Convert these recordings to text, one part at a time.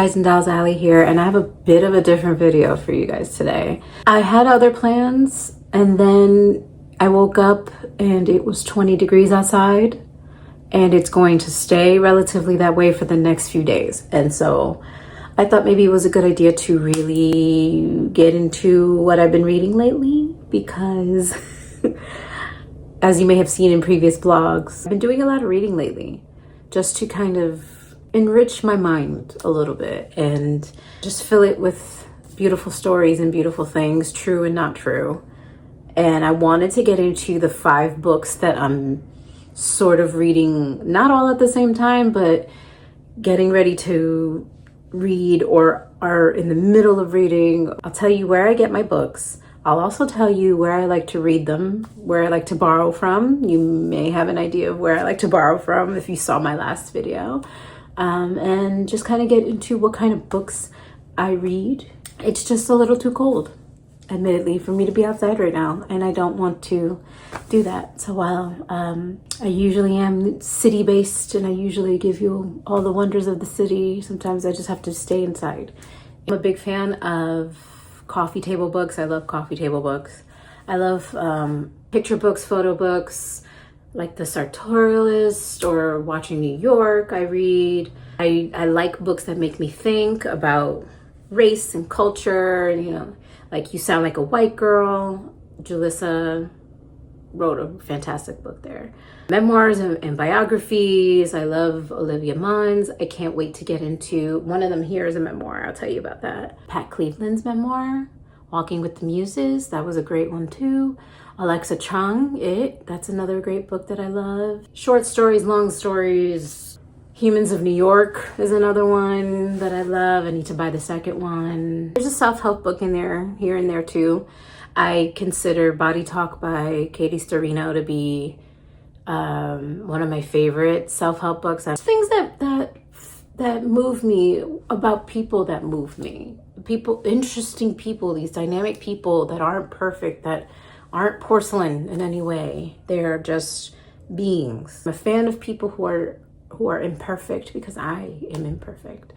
Guys in Dolls Alley here, and I have a bit of a different video for you guys today. I had other plans, and then I woke up and it was 20 degrees outside, and it's going to stay relatively that way for the next few days. And so I thought maybe it was a good idea to really get into what I've been reading lately, because as you may have seen in previous vlogs, I've been doing a lot of reading lately just to kind of enrich my mind a little bit and just fill it with beautiful stories and beautiful things, true and not true. And I wanted to get into the 5 books that I'm sort of reading, not all at the same time, but getting ready to read or are in the middle of reading. I'll tell you where I get my books. I'll also tell you where I like to read them, where I like to borrow from. You may have an idea of where I like to borrow from if you saw my last video. And just kind of get into what kind of books I read. It's just a little too cold, admittedly, for me to be outside right now, and I don't want to do that. So while I usually am city-based and I usually give you all the wonders of the city, sometimes I just have to stay inside. I'm a big fan of coffee table books. I love coffee table books. I love picture books, photo books, like the Sartorialist or Watching New York. I read. I like books that make me think about race and culture, and, you know, like You Sound Like a White Girl. Julissa wrote a fantastic book there. Memoirs and biographies. I love Olivia Munn's. I can't wait to get into one of them. Here is a memoir. I'll tell you about that. Pat Cleveland's memoir, Walking with the Muses. That was a great one too. Alexa Chung, that's another great book that I love. Short stories, long stories. Humans of New York is another one that I love. I need to buy the second one. There's a self-help book in there, here and there too. I consider Body Talk by Katie Sturino to be one of my favorite self-help books. Things that move me, about people that move me. People, interesting people, these dynamic people that aren't perfect, that aren't porcelain in any way. They're just beings. I'm a fan of people who are imperfect, because I am imperfect.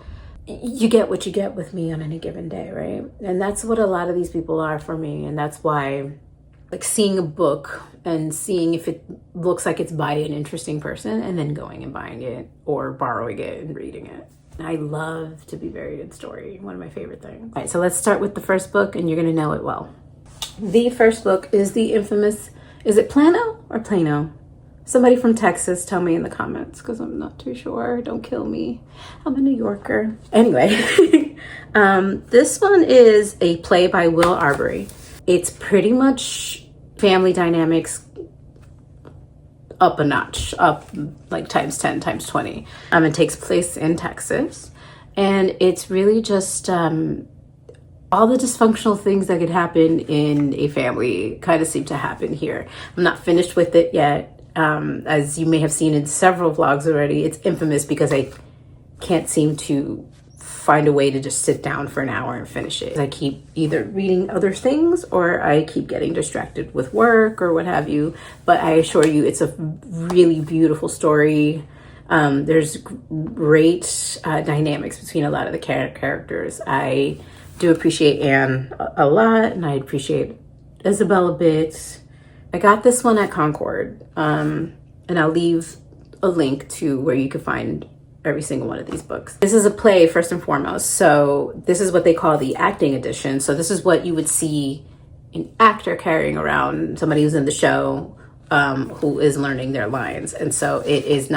You get what you get with me on any given day, right? And that's what a lot of these people are for me. And that's why, like, seeing a book and seeing if it looks like it's by an interesting person and then going and buying it or borrowing it and reading it. I love to be buried in story. One of my favorite things. All right, so let's start with the first book, and you're gonna know it well. The first book is the infamous, is it Plano or Plano? Somebody from Texas, tell me in the comments, because I'm not too sure. Don't kill me. I'm a New Yorker. Anyway, this one is a play by Will Arbery. It's pretty much family dynamics up a notch, up like times 10, times 20. It takes place in Texas, and it's really just all the dysfunctional things that could happen in a family kind of seem to happen here. I'm not finished with it yet. As you may have seen in several vlogs already, it's infamous because I can't seem to find a way to just sit down for an hour and finish it. I keep either reading other things or I keep getting distracted with work or what have you. But I assure you, it's a really beautiful story. There's great dynamics between a lot of the characters. I do appreciate Anne a lot, and I appreciate Isabel a bit. I got this one at Concord, and I'll leave a link to where you can find every single one of these books. This is a play first and foremost, so this is what they call the acting edition. So this is what you would see an actor carrying around, somebody who's in the show, who is learning their lines. And so it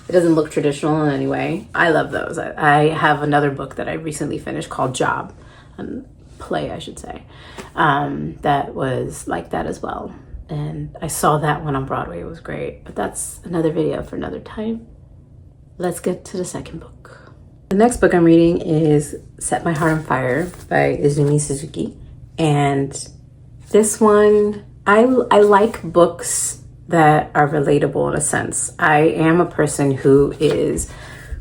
doesn't look traditional in any way. I love those. I have another book that I recently finished called Job, play I should say, that was like that as well. And I saw that one on Broadway. It was great, but that's another video for another time. Let's get to the second book. The next book I'm reading is Set My Heart on Fire by Izumi Suzuki. And this one, I like books that are relatable in a sense. I am a person who is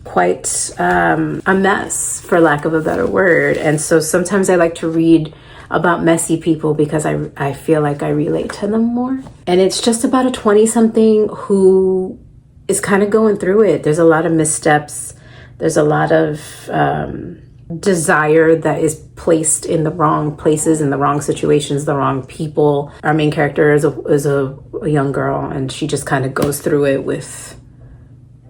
quite a mess, for lack of a better word. And so sometimes I like to read about messy people because I feel like I relate to them more. And it's just about a 20-something who is kind of going through it. There's a lot of missteps. There's a lot of desire that is placed in the wrong places, in the wrong situations, the wrong people. Our main character is a young girl, and she just kind of goes through it with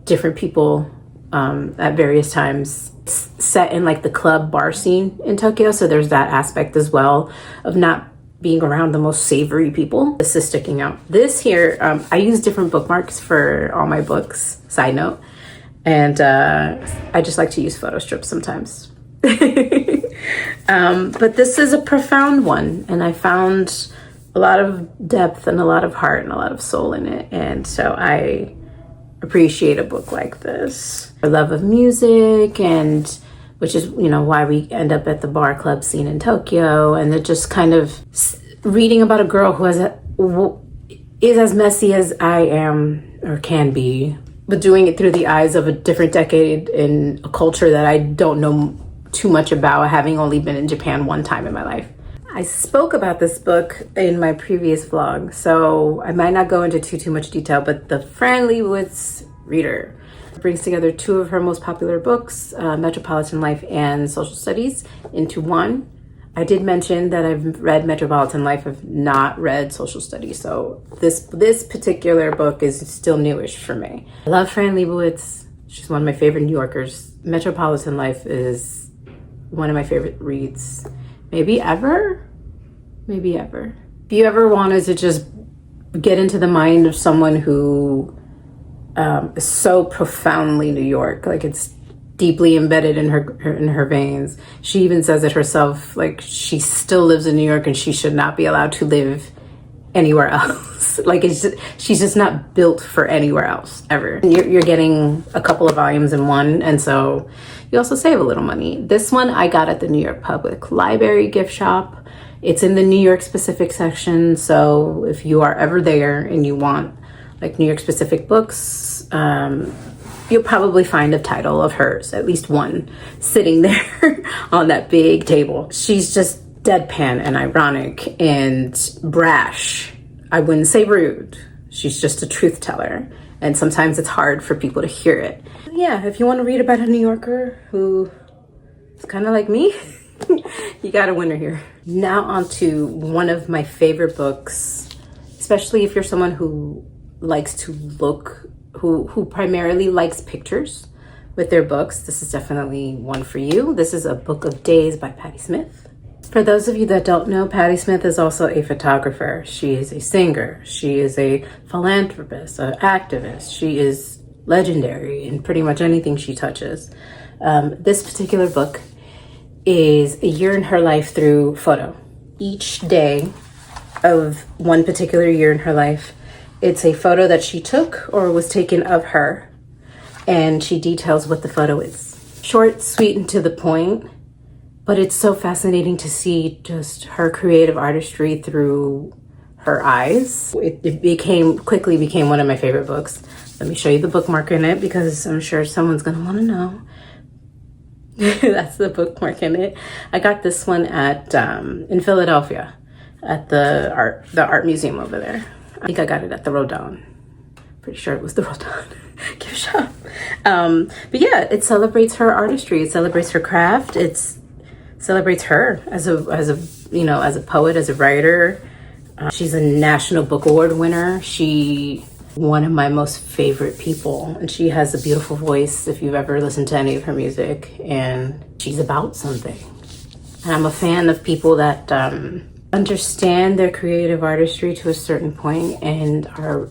different people at various times. It's set in like the club bar scene in Tokyo, so there's that aspect as well of not being around the most savory people. This is sticking out. This here, I use different bookmarks for all my books, side note, and I just like to use photo strips sometimes. But this is a profound one, and I found a lot of depth and a lot of heart and a lot of soul in it, and so I appreciate a book like this. I love of music, and which is, you know, why we end up at the bar club scene in Tokyo, and it just kind of reading about a girl who is as messy as I am or can be, but doing it through the eyes of a different decade in a culture that I don't know too much about, having only been in Japan one time in my life. I spoke about this book in my previous vlog, so I might not go into too much detail, but the Fran Lebowitz Reader brings together two of her most popular books, Metropolitan Life and Social Studies, into one. I did mention that I've read Metropolitan Life, I've not read Social Studies, so this particular book is still newish for me. I love Fran Lebowitz. She's one of my favorite New Yorkers. Metropolitan Life is one of my favorite reads. Maybe ever. If you ever wanted to just get into the mind of someone who is so profoundly New York, like it's deeply embedded in her veins. She even says it herself, like she still lives in New York and she should not be allowed to live anywhere else. Like she's just not built for anywhere else ever. You're getting a couple of volumes in one, and so you also save a little money. This one I got at the New York Public Library gift shop. It's in the New York specific section, so if you are ever there and you want like New York specific books, you'll probably find a title of hers, at least one, sitting there on that big table. She's just deadpan and ironic and brash. I wouldn't say rude. She's just a truth teller, and sometimes it's hard for people to hear it. Yeah, if you want to read about a New Yorker who is kind of like me, you got a winner here. Now on to one of my favorite books, especially if you're someone who likes to look, who primarily likes pictures with their books. This is definitely one for you. This is A Book of Days by Patti Smith. For those of you that don't know, Patti Smith is also a photographer. She is a singer. She is a philanthropist, an activist. She is legendary in pretty much anything she touches. This particular book is a year in her life through photo. Each day of one particular year in her life, it's a photo that she took or was taken of her, and she details what the photo is. Short, sweet, and to the point, but it's so fascinating to see just her creative artistry through her eyes. It quickly became one of my favorite books. Let me show you the bookmark in it because I'm sure someone's gonna wanna know. That's the bookmark in it. I got this one at in Philadelphia at the art museum over there. I think I got it at the Rodin. Pretty sure it was the Rodin gift shop. But yeah, it celebrates her artistry. It celebrates her craft. It celebrates her as a poet, as a writer. She's a National Book Award winner. One of my most favorite people, and she has a beautiful voice if you've ever listened to any of her music, and she's about something. And I'm a fan of people that understand their creative artistry to a certain point and are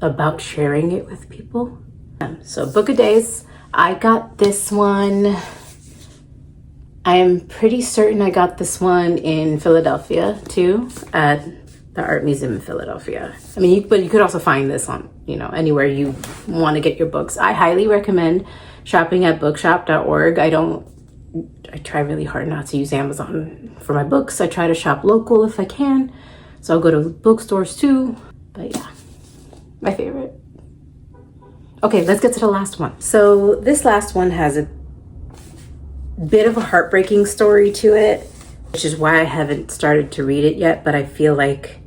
about sharing it with people. So Book of Days, I got this one, I am pretty certain I got this one in Philadelphia too, at the art museum in Philadelphia. I mean, but you could also find this on, anywhere you want to get your books. I highly recommend shopping at bookshop.org. I try really hard not to use Amazon for my books. I try to shop local if I can. So I'll go to bookstores too. But yeah, my favorite. Okay, let's get to the last one. So this last one has a bit of a heartbreaking story to it, which is why I haven't started to read it yet, but I feel like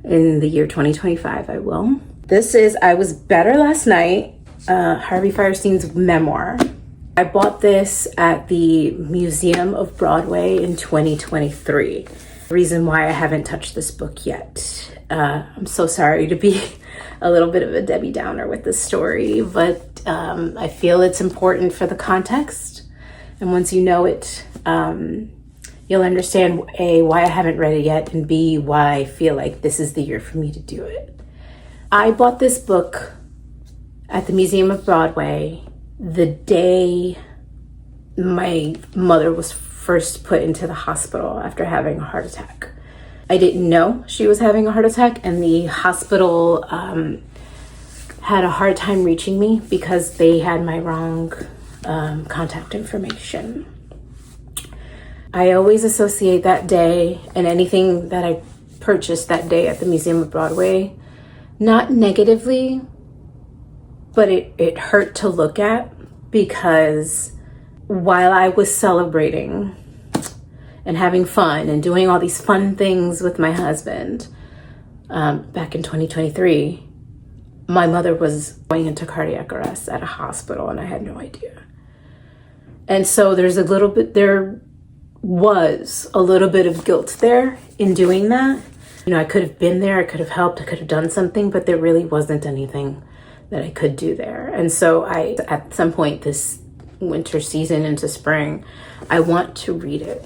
in the year 2025, I will. This is I Was Better Last Night, Harvey Fierstein's memoir. I bought this at the Museum of Broadway in 2023. Reason why I haven't touched this book yet. I'm so sorry to be a little bit of a Debbie Downer with this story, but I feel it's important for the context. And once you know it, you'll understand A, why I haven't read it yet, and B, why I feel like this is the year for me to do it. I bought this book at the Museum of Broadway the day my mother was first put into the hospital after having a heart attack. I didn't know she was having a heart attack, and the hospital had a hard time reaching me because they had my wrong contact information. I always associate that day and anything that I purchased that day at the Museum of Broadway, not negatively, but it hurt to look at, because while I was celebrating and having fun and doing all these fun things with my husband back in 2023, my mother was going into cardiac arrest at a hospital, and I had no idea. And so there was a little bit of guilt there in doing that. You know, I could have been there, I could have helped, I could have done something, but there really wasn't anything that I could do there. And so at some point this winter season into spring, I want to read it.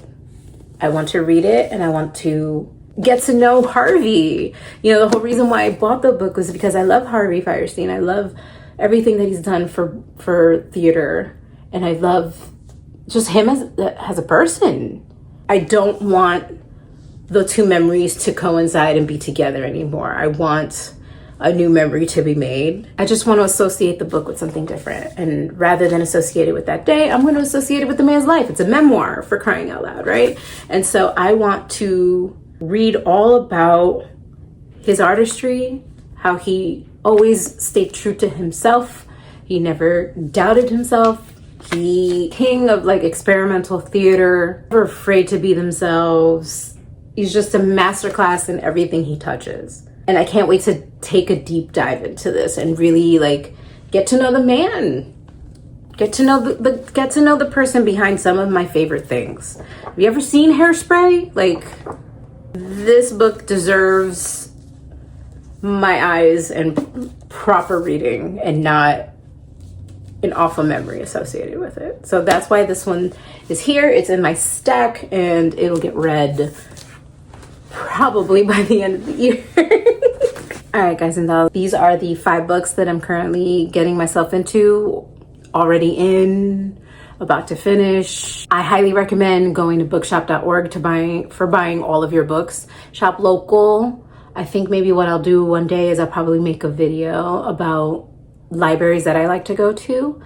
I want to read it, and I want to get to know Harvey. You know, the whole reason why I bought the book was because I love Harvey Fierstein. I love everything that he's done for theater, and I love just him as a person. I don't want the two memories to coincide and be together anymore. I want a new memory to be made. I just want to associate the book with something different. And rather than associate it with that day, I'm going to associate it with the man's life. It's a memoir, for crying out loud, right? And so I want to read all about his artistry, how he always stayed true to himself. He never doubted himself. He king of like experimental theater, never afraid to be themselves. He's just a masterclass in everything he touches. And I can't wait to take a deep dive into this and really like get to know the man. Get to know the person behind some of my favorite things. Have you ever seen Hairspray? Like, this book deserves my eyes and proper reading, and not an awful memory associated with it. So that's why this one is here. It's in my stack, and it'll get read probably by the end of the year. All right, guys and dolls, these are the 5 books that I'm currently getting myself into, already in, about to finish. I highly recommend going to bookshop.org for buying all of your books. Shop local. I think maybe what I'll do one day is I'll probably make a video about libraries that I like to go to.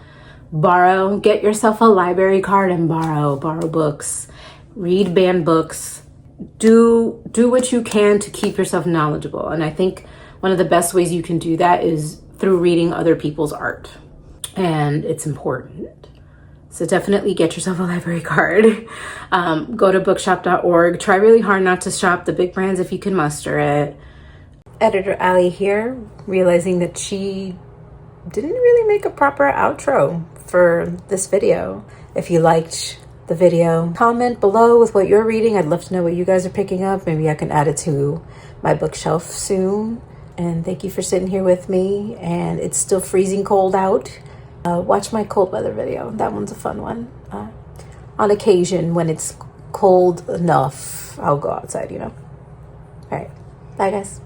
Get yourself a library card and borrow books. Read banned books. Do what you can to keep yourself knowledgeable. And I think one of the best ways you can do that is through reading other people's art. And it's important. So definitely get yourself a library card. Go to bookshop.org. Try really hard not to shop the big brands if you can muster it. Editor Allie here, realizing that she didn't really make a proper outro for this video. If you liked the video, comment below with what you're reading. I'd love to know what you guys are picking up. Maybe I can add it to my bookshelf soon. And thank you for sitting here with me. And it's still freezing cold out. Watch my cold weather video. That one's a fun one. On occasion, when it's cold enough, I'll go outside, you know. All right. Bye, guys.